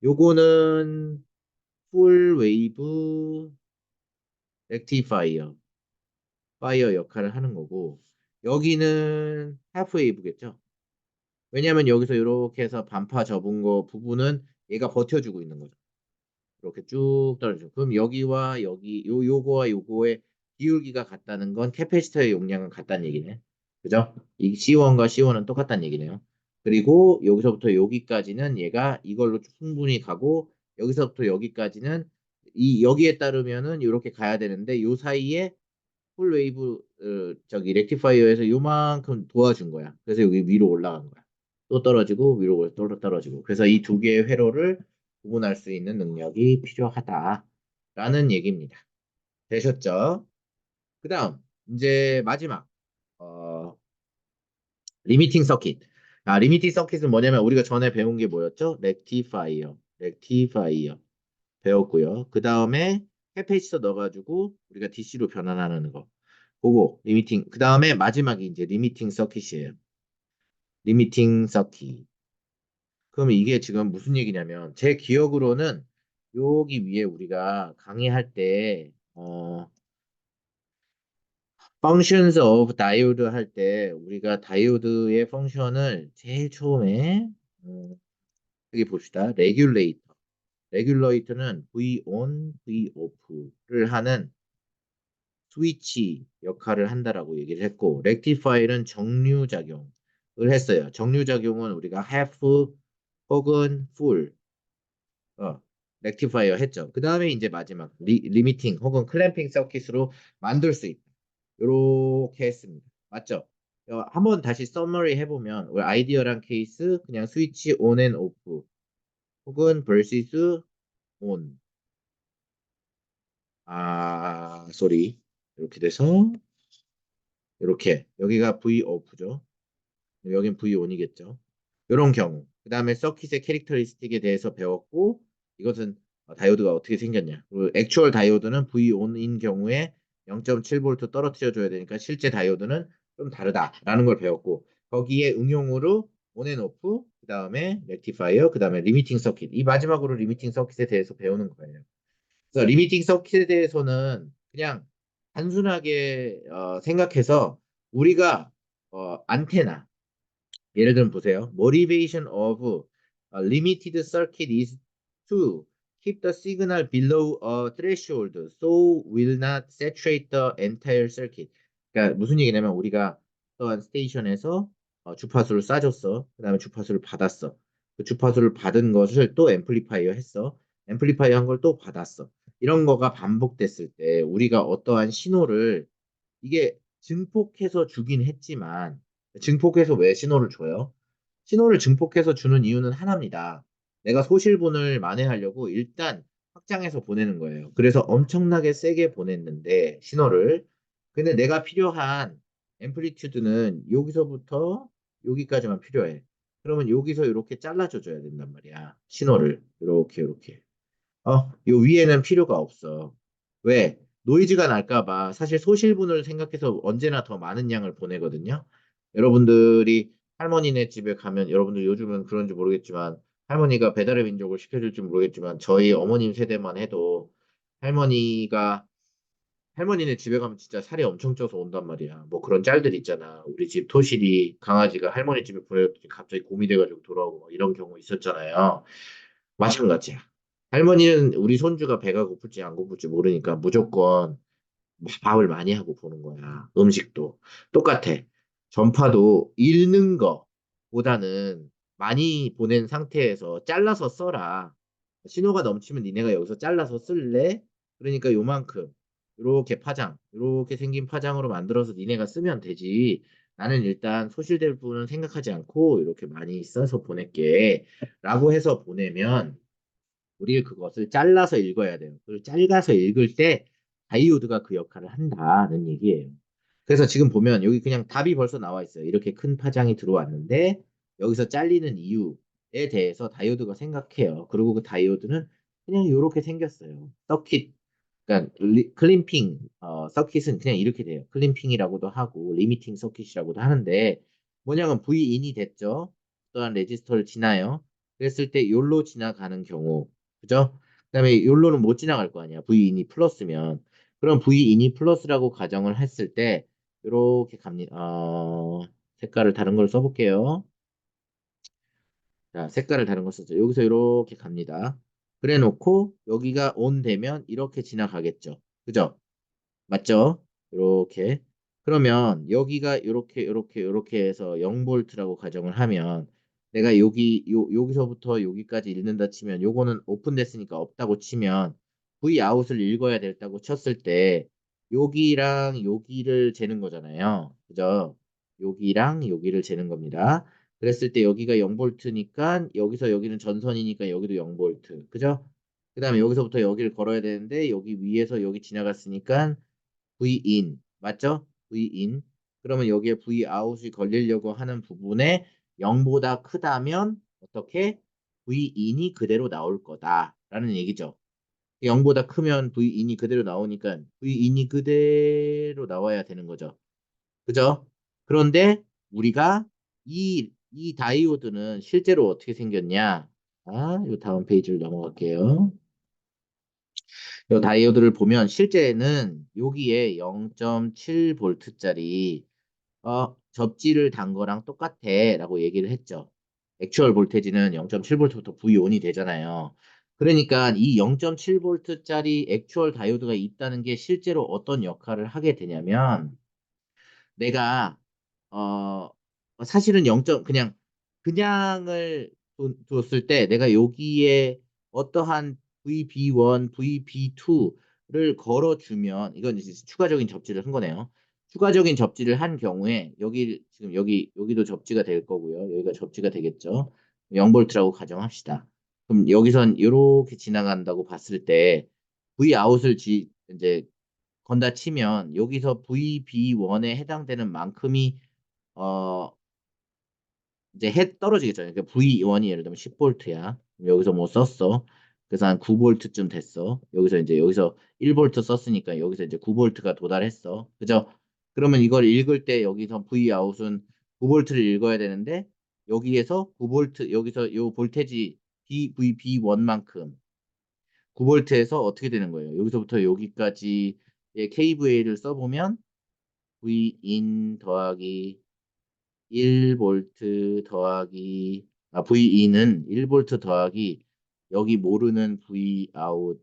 요거는 풀 웨이브 렉티파이어 파이어 역할을 하는 거고 여기는 하프 웨이브겠죠. 왜냐하면 여기서 이렇게 해서 반파 접은 거 부분은 얘가 버텨주고 있는 거죠. 이렇게 쭉 떨어져. 그럼 여기와 여기 요거와 요거의 기울기가 같다는 건 캐패시터의 용량은 같다는 얘기네. 그죠? 이 C1과 C1은 똑같다는 얘기네요. 그리고 여기서부터 여기까지는 얘가 이걸로 충분히 가고 여기서부터 여기까지는 이 여기에 따르면은 이렇게 가야 되는데 요 사이에 풀 웨이브 저기 렉티파이어에서 요만큼 도와준 거야. 그래서 여기 위로 올라간 거야. 또 떨어지고 위로 또 떨어지고. 그래서 이 두 개의 회로를 구분할 수 있는 능력이 필요하다라는 얘기입니다. 되셨죠? 그다음 이제 마지막 어, 리미팅 서킷. 리미팅 서킷은 뭐냐면 우리가 전에 배운 게 뭐였죠? 렉티파이어 배웠고요. 그 다음에 캐패시터 넣어가지고 우리가 DC로 변환하는 거. 그거 리미팅. 그 다음에 마지막이 이제 리미팅 서킷이에요. 리미팅 서킷. 그러면 이게 지금 무슨 얘기냐면 제 기억으로는 여기 위에 우리가 강의할 때 functions of diode 할 때 우리가 다이오드의 펑션을 제일 처음에 여기 봅시다. regulator. regulator는 V on, V off를 하는 스위치 역할을 한다라고 얘기를 했고 렉티파일은 정류작용을 했어요. 정류작용은 우리가 half 혹은 full 렉티파이어 했죠. 그 다음에 이제 마지막 리미팅 혹은 클램핑 서킷으로 만들 수 있다. 이렇게 했습니다. 맞죠? 한번 다시 서머리 해보면 우리 아이디어란 케이스 그냥 스위치 온 앤 오프 혹은 vs 온. 쏘리. 이렇게 돼서 이렇게 여기가 V 오프죠. 여긴 V 온이겠죠. 이런 경우. 그 다음에 서킷의 캐릭터리스틱에 대해서 배웠고 이것은 다이오드가 어떻게 생겼냐. 그리고 액추얼 다이오드는 V 온인 경우에 0.7V 떨어뜨려 줘야 되니까 실제 다이오드는 좀 다르다라는 걸 배웠고 거기에 응용으로 온앤오프 그 다음에 렉티파이어 그 다음에 리미팅 서킷 이 마지막으로 리미팅 서킷에 대해서 배우는 거예요. 그래서 리미팅 서킷에 대해서는 그냥 단순하게 생각해서 우리가 안테나 예를 들면 보세요. Motivation of a limited circuit is to keep the signal below a threshold so will not saturate the entire circuit. 그러니까 무슨 얘기냐면 우리가 어떠한 스테이션에서 주파수를 쏴줬어. 그 다음에 주파수를 받았어. 그 주파수를 받은 것을 또 앰플리파이어 했어. 앰플리파이어 한 걸 또 받았어. 이런 거가 반복됐을 때 우리가 어떠한 신호를 이게 증폭해서 주긴 했지만 증폭해서 왜 신호를 줘요? 신호를 증폭해서 주는 이유는 하나입니다. 내가 소실분을 만회하려고 일단 확장해서 보내는 거예요. 그래서 엄청나게 세게 보냈는데 신호를 근데 내가 필요한 앰플리튜드는 여기서부터 여기까지만 필요해. 그러면 여기서 이렇게 잘라줘 줘야 된단 말이야. 신호를 이렇게 이렇게. 요 위에는 필요가 없어. 왜? 노이즈가 날까 봐 사실 소실분을 생각해서 언제나 더 많은 양을 보내거든요. 여러분들이 할머니네 집에 가면 여러분들 요즘은 그런지 모르겠지만 할머니가 배달의 민족을 시켜줄지 모르겠지만 저희 어머님 세대만 해도 할머니가 할머니네 집에 가면 진짜 살이 엄청 쪄서 온단 말이야. 뭐 그런 짤들 있잖아. 우리 집 토실이 강아지가 할머니 집에 보냈더니 갑자기 곰이 돼가지고 돌아오고 막 이런 경우 있었잖아요. 마찬가지야. 할머니는 우리 손주가 배가 고플지 안 고플지 모르니까 무조건 밥을 많이 하고 보는 거야. 음식도. 똑같아. 전파도 읽는 거보다는 많이 보낸 상태에서 잘라서 써라. 신호가 넘치면 니네가 여기서 잘라서 쓸래? 그러니까 요만큼. 요렇게 파장. 요렇게 생긴 파장으로 만들어서 니네가 쓰면 되지. 나는 일단 소실될 부분은 생각하지 않고 이렇게 많이 써서 보낼게. 라고 해서 보내면 우리 그것을 잘라서 읽어야 돼요. 그리고 잘라서 읽을 때 다이오드가 그 역할을 한다는 얘기예요. 그래서 지금 보면 여기 그냥 답이 벌써 나와 있어요. 이렇게 큰 파장이 들어왔는데 여기서 잘리는 이유에 대해서 다이오드가 생각해요. 그리고 그 다이오드는 그냥 이렇게 생겼어요. 서킷, 그러니까 클림핑 서킷은 그냥 이렇게 돼요. 클림핑이라고도 하고 리미팅 서킷이라고도 하는데 뭐냐면 V인이 됐죠. 또한 레지스터를 지나요. 그랬을 때 욜로 지나가는 경우 그죠? 그다음에 욜로는 못 지나갈 거 아니야. V인이 플러스면. 그럼 V인이 플러스라고 가정을 했을 때 이렇게 갑니다. 색깔을 다른 걸 써볼게요. 자, 색깔을 다른 걸 썼죠. 여기서 이렇게 갑니다. 그래 놓고 여기가 온 되면 이렇게 지나가겠죠. 그죠? 맞죠? 이렇게. 그러면 여기가 이렇게 해서 0볼트라고 가정을 하면 내가 여기서부터 여기까지 읽는다 치면 요거는 오픈됐으니까 없다고 치면 V 아웃을 읽어야 됐다고 쳤을 때 여기랑 여기를 재는 거잖아요. 그죠? 여기랑 여기를 재는 겁니다. 그랬을 때 여기가 0볼트니까 여기서 여기는 전선이니까 여기도 0볼트. 그죠? 그 다음에 여기서부터 여기를 걸어야 되는데 여기 위에서 여기 지나갔으니까 V인 맞죠? V인 그러면 여기에 Vout이 걸리려고 하는 부분에 0보다 크다면 어떻게? V인이 그대로 나올 거다라는 얘기죠. 0보다 크면 V인이 그대로 나오니까 V인이 그대로 나와야 되는 거죠. 그죠? 그런데 우리가 이 다이오드는 실제로 어떻게 생겼냐? 이 다음 페이지를 넘어갈게요. 이 다이오드를 보면 실제는 여기에 0.7V짜리 접지를 단 거랑 똑같아 라고 얘기를 했죠. 액추얼 볼테지는 0.7V부터 V1이 되잖아요. 그러니까 이 0.7V짜리 액추얼 다이오드가 있다는 게 실제로 어떤 역할을 하게 되냐면 내가 어 사실은 0. 그냥을 뒀을 때 내가 여기에 어떠한 VB1, VB2를 걸어주면 이건 이제 추가적인 접지를 한 거네요. 추가적인 접지를 한 경우에 여기 지금 여기도 접지가 될 거고요. 여기가 접지가 되겠죠. 0볼트라고 가정합시다. 그럼 여기선 이렇게 지나간다고 봤을 때 V 아웃을 이제 건다 치면 여기서 VB1에 해당되는 만큼이 어 이제 떨어지겠죠. 그러니까 V1이 예를 들면 10볼트야. 여기서 뭐 썼어. 그래서 한 9볼트쯤 됐어. 여기서 1볼트 썼으니까 여기서 이제 9볼트가 도달했어. 그죠? 그러면 이걸 읽을 때 여기서 V 아웃은 9볼트를 읽어야 되는데 여기에서 9볼트 여기서 요 볼테지 BVB1만큼 9볼트에서 어떻게 되는 거예요? 여기서부터 여기까지의 KVA를 써보면 Vin 더하기 1볼트 더하기 V인은 1볼트 더하기 여기 모르는 V 아웃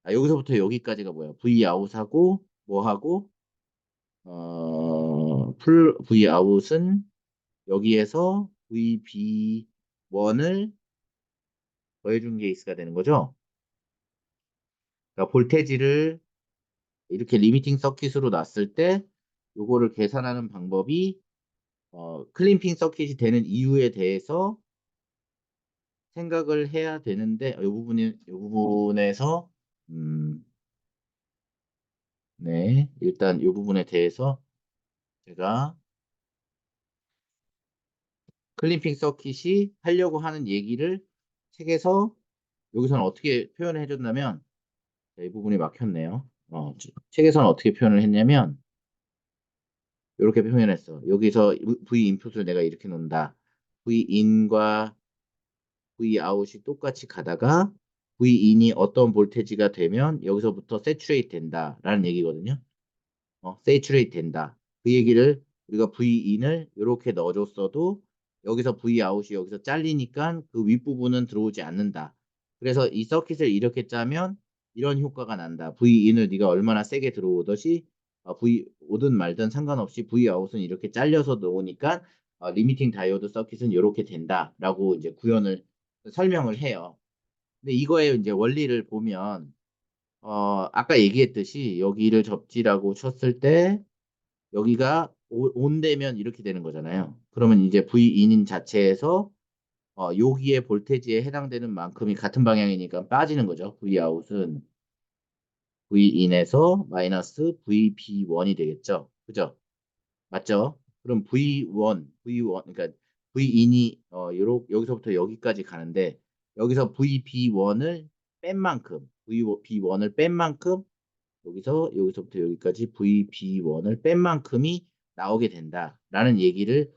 여기서부터 여기까지가 뭐야? V 아웃하고 뭐 하고 풀 V 아웃은 여기에서 VB1을 더해준 케이스가 되는 거죠. 그러니까 볼테지를 이렇게 리미팅 서킷으로 놨을 때 요거를 계산하는 방법이 클림핑 서킷이 되는 이유에 대해서 생각을 해야 되는데 이 부분에서 네, 일단 이 부분에 대해서 제가 클림핑 서킷이 하려고 하는 얘기를 책에서 여기서는 어떻게 표현을 해줬냐면 이 부분이 막혔네요. 책에서는 어떻게 표현을 했냐면 이렇게 표현했어. 여기서 V 인풋을 내가 이렇게 놓는다. V in과 V out이 똑같이 가다가 V in이 어떤 볼테지가 되면 여기서부터 세츄레이트 된다라는 얘기거든요. 세츄레이트 된다. 그 얘기를 우리가 V in을 이렇게 넣어줬어도 여기서 V out이 여기서 잘리니까 그 윗부분은 들어오지 않는다. 그래서 이 서킷을 이렇게 짜면 이런 효과가 난다. V in을 네가 얼마나 세게 들어오듯이 V 오든 말든 상관없이 V out은 이렇게 잘려서 넣으니까 리미팅 다이오드 서킷은 이렇게 된다라고 이제 구현을 설명을 해요. 근데 이거의 이제 원리를 보면 아까 얘기했듯이 여기를 접지라고 쳤을 때 여기가 온되면 이렇게 되는 거잖아요. 그러면 이제 V인인 자체에서 여기에 볼테지에 해당되는 만큼이 같은 방향이니까 빠지는 거죠. Vout은 Vin에서 마이너스 VB1이 되겠죠. 그죠? 맞죠? 그럼 V1 그러니까 Vin이 여기서부터 여기까지 가는데 여기서 VB1을 뺀 만큼 VB1을 뺀 만큼 여기서부터 여기까지 VB1을 뺀 만큼이 나오게 된다라는 얘기를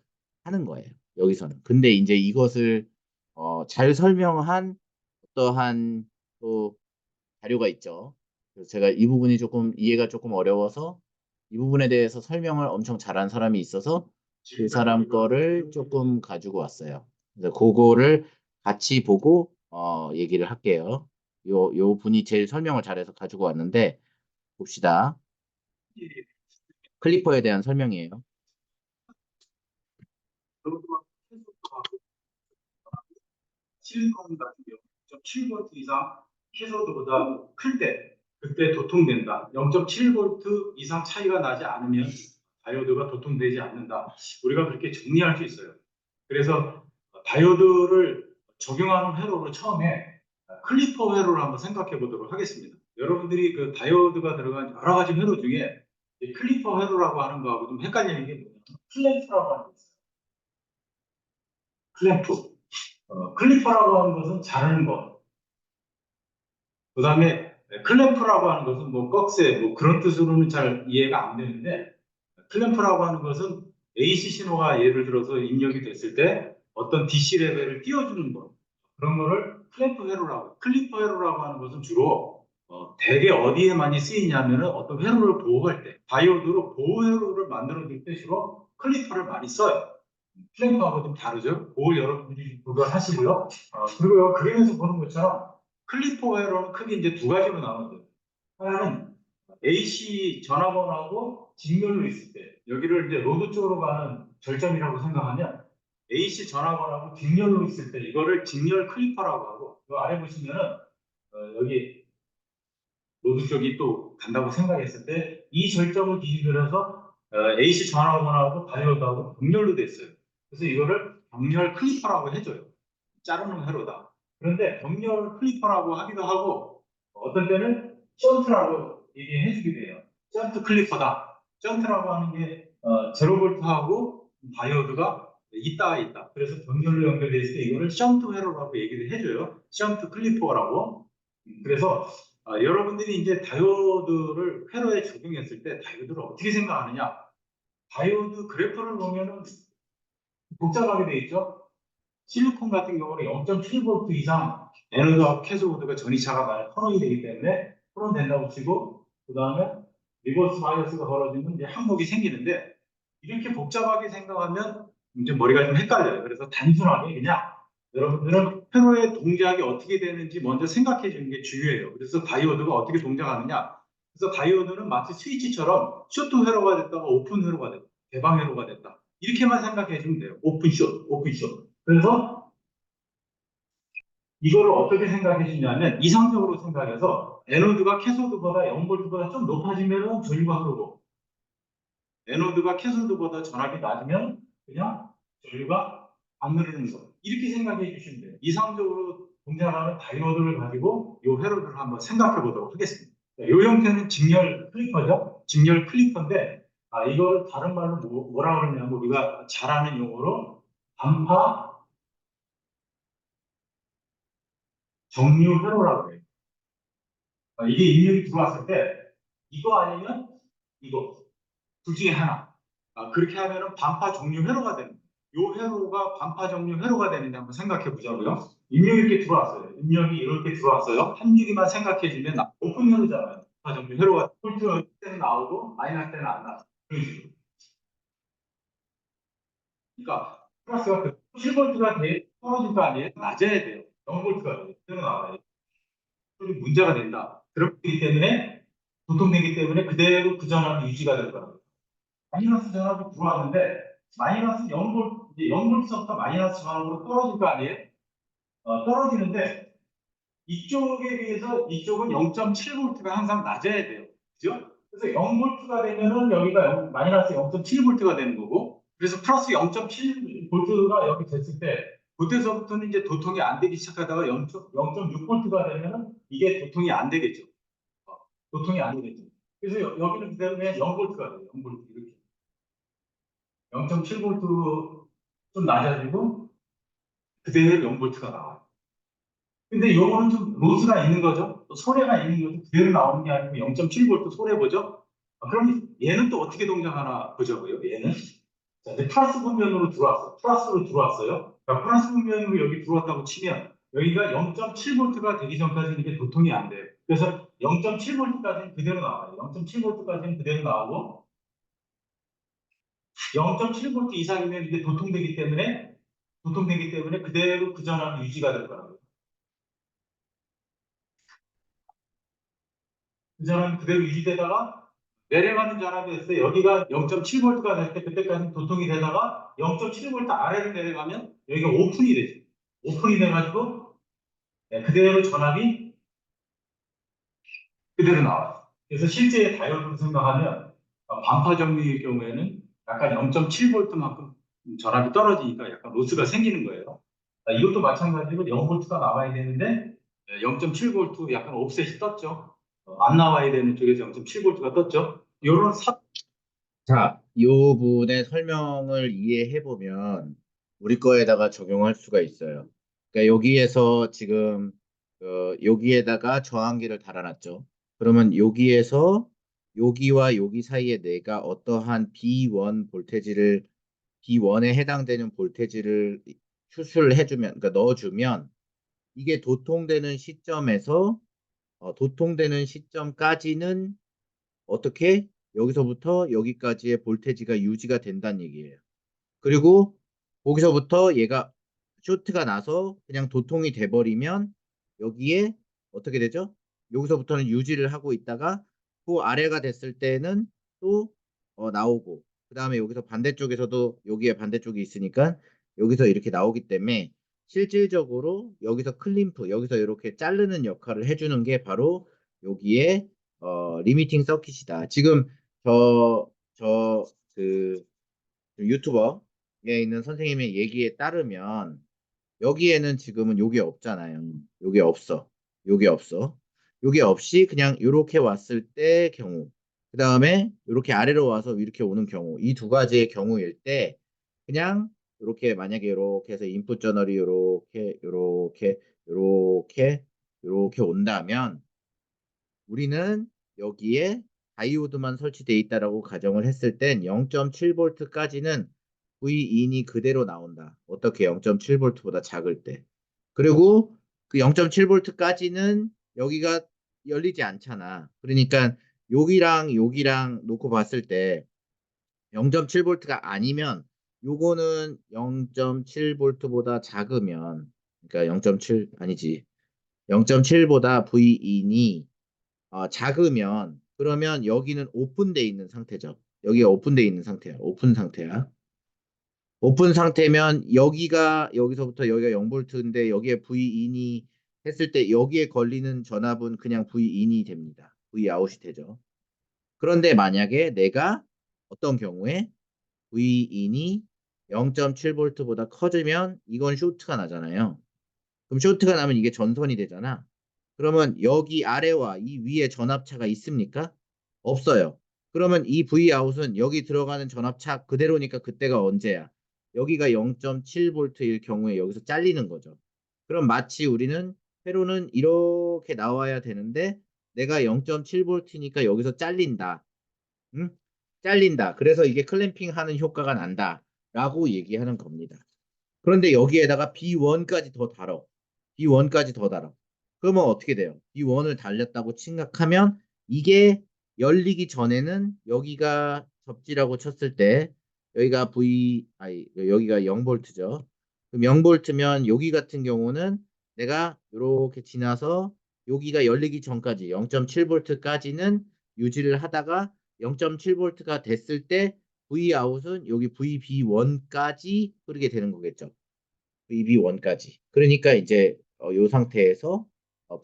하는 거예요. 여기서는. 근데 이제 이것을 잘 설명한 어떠한 또 자료가 있죠. 그래서 제가 이 부분이 조금 이해가 조금 어려워서 이 부분에 대해서 설명을 엄청 잘한 사람이 있어서 그 사람 거를 조금 가지고 왔어요. 그래서 그거를 같이 보고 얘기를 할게요. 요 분이 제일 설명을 잘해서 가지고 왔는데 봅시다. 클리퍼에 대한 설명이에요. 실리콘 같은 경우 0.7V 이상 캐소드보다 클 때 그때 도통된다. 0.7V 이상 차이가 나지 않으면 다이오드가 도통되지 않는다. 우리가 그렇게 정리할 수 있어요. 그래서 다이오드를 적용하는 회로로 처음에 클리퍼 회로를 한번 생각해 보도록 하겠습니다. 여러분들이 그 다이오드가 들어간 여러 가지 회로 중에 이 클리퍼 회로라고 하는 거하고 좀 헷갈리는 게 뭐냐면 클램프라고 하는 게 있어요. 클램프. 클리퍼라고 하는 것은 자르는 것. 그 다음에 클램프라고 하는 것은 뭐 꺽쇠 뭐 그런 뜻으로는 잘 이해가 안 되는데 클램프라고 하는 것은 AC 신호가 예를 들어서 입력이 됐을 때 어떤 DC 레벨을 띄워주는 것. 그런 거를 클램프 회로라고, 클리퍼 회로라고 하는 것은 주로 대개 어디에 많이 쓰이냐면은 어떤 회로를 보호할 때, 다이오드로 보호 회로를 만들어줄 때 주로 클리퍼를 많이 써요. 플랭크하고 좀 다르죠? 그걸 여러분들이 구별하시고요. 그리고요, 그림에서 보는 것처럼 클리퍼 회로는 크게 이제 두 가지로 나눠져요. 하나는 AC 전압원하고 직렬로 있을 때, 여기를 이제 로드 쪽으로 가는 절점이라고 생각하면 AC 전압원하고 직렬로 있을 때, 이거를 직렬 클리퍼라고 하고, 이 아래 보시면은 여기 로드 쪽이 또 간다고 생각했을 때 이 절정을 기준으로 해서 AC 전화번호하고 다이오드하고 병렬로 됐어요. 그래서 이거를 병렬 클리퍼라고 해줘요. 자르는 회로다. 그런데 병렬 클리퍼라고 하기도 하고 어떤 때는 션트라고 얘기해주기도 해요. 션트 클리퍼다. 션트라고 하는 게 제로볼트하고 다이오드가 있다. 그래서 병렬로 연결되어 있을 때 이거를 션트 회로라고 얘기를 해줘요. 션트 클리퍼라고. 그래서 여러분들이 이제 다이오드를 회로에 적용했을 때 다이오드를 어떻게 생각하느냐? 다이오드 그래프를 보면은 복잡하게 돼 있죠? 실리콘 같은 경우는 0.7V 이상 에너지와 캐소드가 전이차가 많이 혼용이 되기 때문에 혼용된다고 치고 그 다음에 리버스 바이어스가 벌어지면 이제 항목이 생기는데 이렇게 복잡하게 생각하면 이제 머리가 좀 헷갈려요. 그래서 단순하게 그냥 여러분들은 회로의 동작이 어떻게 되는지 먼저 생각해 주는 게 중요해요. 그래서 다이오드가 어떻게 동작하느냐. 그래서 다이오드는 마치 스위치처럼 셔트 회로가 됐다가 오픈 회로가 됐다. 개방 회로가 됐다. 이렇게만 생각해 주면 돼요. 오픈 숏, 오픈 숏. 그래서 이거를 어떻게 생각해 주냐면 이상적으로 생각해서 에노드가 캐소드보다 0볼트보다 좀 높아지면 전류가 흐르고 에노드가 캐소드보다 전압이 낮으면 그냥 전류가 안 흐르는 거. 이렇게 생각해 주시면 돼요. 이상적으로 동작하는 다이오드를 가지고 이 회로들을 한번 생각해 보도록 하겠습니다. 이 형태는 직렬 클리퍼죠. 직렬 클리퍼인데 이걸 다른 말로 뭐라 그러냐면 우리가 잘 아는 용어로 반파 정류 회로라고 해요. 이게 입력이 들어왔을 때 이거 아니면 이거 둘 중에 하나. 그렇게 하면은 반파 정류 회로가 되는 거예요. 이 회로가 반파 정류 회로가 되는지 한번 생각해 보자고요. 입력이 이렇게 들어왔어요. 입력이 이렇게 들어왔어요. 한 줄기만 생각해 주면 오픈 회로잖아요. 반파 정류 회로가 폴트 때는 나오고 마이너스 때는 안 나와요. 그런 식으로. 그러니까 플러스가 7볼트가 떨어진 거 아니에요? 낮아야 돼요. 0볼트가 돼요. 그대로 나와요. 그리고 문제가 된다. 그렇기 때문에 도통되기 때문에 그대로 그 전압이 유지가 될 거라고. 마이너스 전압이 들어왔는데 마이너스 0볼트, 이제 0볼트부터 마이너스 전압으로 떨어질 거 아니에요? 떨어지는데 이쪽에 비해서 이쪽은 0.7볼트가 항상 낮아야 돼요. 그죠? 그래서 0볼트가 되면은 여기가 마이너스 0.7볼트가 되는 거고 그래서 플러스 0.7볼트가 여기 됐을 때 그때서부터는 이제 도통이 안 되기 시작하다가 0.6볼트가 되면은 이게 도통이 안 되겠죠. 도통이 안 되겠죠. 그래서 여기는 그대로 그냥 0볼트가 돼요. 0볼트 이렇게. 0.7볼트 좀 낮아지고 그대로 0볼트가 나와요. 근데 요거는 좀 로스가 있는 거죠. 또 소래가 있는 거죠. 그대로 나오는 게 아니고 0.7볼트 소래 보죠. 그럼 얘는 또 어떻게 동작하나 보자고요. 얘는 자, 이제 플러스 분면으로 들어왔어요. 플러스로 들어왔어요. 그러니까 플러스 분면으로 여기 들어왔다고 치면 여기가 0.7볼트가 되기 전까지는 이게 도통이 안 돼요. 그래서 0.7볼트까지는 그대로 나와요. 0.7볼트까지는 그대로 나오고 0.7볼트 이상이면 이게 도통되기 때문에 그대로 그 전압이 유지가 될 거라고요. 그 전압이 그대로 유지되다가 내려가는 전압이 있어요. 여기가 0.7볼트가 될 때 그때까지 도통이 되다가 0.7볼트 아래로 내려가면 여기가 오픈이 되죠. 오픈이 돼가지고 그대로 전압이 그대로 나와요. 그래서 실제 다이오드로 생각하면 반파 정리의 경우에는 약간 0.7볼트만큼 전압이 떨어지니까 약간 로스가 생기는 거예요. 이것도 마찬가지로 0볼트가 나와야 되는데 0.7볼트 약간 옵셋이 떴죠. 안 나와야 되는 쪽에서 0.7볼트가 떴죠. 이런 자, 이 부분의 설명을 이해해 보면 우리 거에다가 적용할 수가 있어요. 그러니까 여기에서 지금 여기에다가 저항기를 달아놨죠. 그러면 여기에서 여기와 여기 사이에 내가 어떠한 B1에 해당되는 볼테지를 추출해주면, 그러니까 넣어주면 이게 도통되는 시점까지는 어떻게 여기서부터 여기까지의 볼테지가 유지가 된다는 얘기예요. 그리고 거기서부터 얘가 쇼트가 나서 그냥 도통이 돼버리면 여기에 어떻게 되죠? 여기서부터는 유지를 하고 있다가 그 아래가 됐을 때는 또 나오고 그 다음에 여기서 반대쪽에서도 여기에 반대쪽이 있으니까 여기서 이렇게 나오기 때문에 실질적으로 여기서 클림프, 여기서 이렇게 자르는 역할을 해주는 게 바로 여기에 리미팅 서킷이다. 지금 그 유튜버에 있는 선생님의 얘기에 따르면 여기에는 지금은 요게 없잖아요. 요게 없어. 요게 없어. 요게 없이 그냥 요렇게 왔을 때 경우. 그 다음에 요렇게 아래로 와서 이렇게 오는 경우. 이 두 가지의 경우일 때 그냥 요렇게 만약에 요렇게 해서 인풋 저널이 요렇게 온다면 우리는 여기에 다이오드만 설치되어 있다라고 가정을 했을 땐 0.7V까지는 V인이 그대로 나온다. 어떻게 0.7V보다 작을 때. 그리고 그 0.7V까지는 여기가 열리지 않잖아. 그러니까 여기랑 놓고 봤을 때 0.7V가 아니면 요거는 0.7V보다 작으면 그러니까 0.7 아니지. 0.7보다 V인이 작으면 그러면 여기는 오픈돼 있는 상태죠. 여기가 오픈돼 있는 상태야. 오픈 상태야. 오픈 상태면 여기서부터 여기가 0볼트인데 여기에 V인이 했을 때 여기에 걸리는 전압은 그냥 V인이 됩니다. Vout이 되죠. 그런데 만약에 내가 어떤 경우에 V인이 0.7V보다 커지면 이건 쇼트가 나잖아요. 그럼 쇼트가 나면 이게 전선이 되잖아. 그러면 여기 아래와 이 위에 전압차가 있습니까? 없어요. 그러면 이 Vout은 여기 들어가는 전압차 그대로니까 그때가 언제야? 여기가 0.7V일 경우에 여기서 잘리는 거죠. 그럼 마치 우리는 회로는 이렇게 나와야 되는데 내가 0.7V니까 여기서 잘린다. 응? 잘린다. 그래서 이게 클램핑 하는 효과가 난다. 라고 얘기하는 겁니다. 그런데 여기에다가 B1까지 더 달어. B1까지 더 달아. 그러면 어떻게 돼요? B1을 달렸다고 생각하면 이게 열리기 전에는 여기가 접지라고 쳤을 때 여기가 0볼트죠. 그럼 0볼트면 여기 같은 경우는 내가 이렇게 지나서 여기가 열리기 전까지 0.7볼트까지는 유지를 하다가 0.7볼트가 됐을 때 Vout은 여기 VB1까지 흐르게 되는 거겠죠. VB1까지. 그러니까 이제 이 상태에서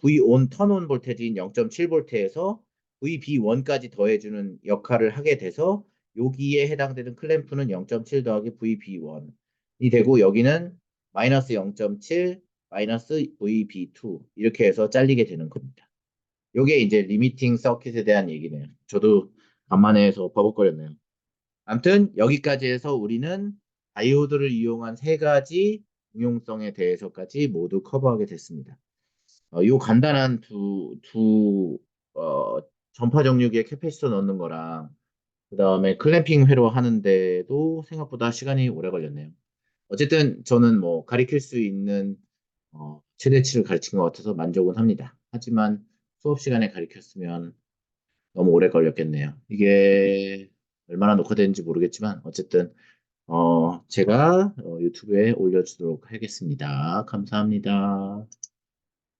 VON 턴온 볼테지인 0.7V에서 VB1까지 더해주는 역할을 하게 돼서 여기에 해당되는 클램프는 0.7 더하기 VB1이 되고 여기는 마이너스 0.7 마이너스 VB2 이렇게 해서 잘리게 되는 겁니다. 이게 이제 리미팅 서킷에 대한 얘기네요. 저도 간만에 해서 버벅거렸네요. 아무튼 여기까지 해서 우리는 다이오드를 이용한 세 가지 응용성에 대해서까지 모두 커버하게 됐습니다. 이 간단한 어, 전파 정류기에 캐패시터 넣는 거랑 그 다음에 클램핑 회로 하는데도 생각보다 시간이 오래 걸렸네요. 어쨌든 저는 뭐 가리킬 수 있는 최대치를 가르친 것 같아서 만족은 합니다. 하지만 수업 시간에 가르쳤으면 너무 오래 걸렸겠네요. 이게 얼마나 녹화되는지 모르겠지만 어쨌든 제가 유튜브에 올려주도록 하겠습니다. 감사합니다.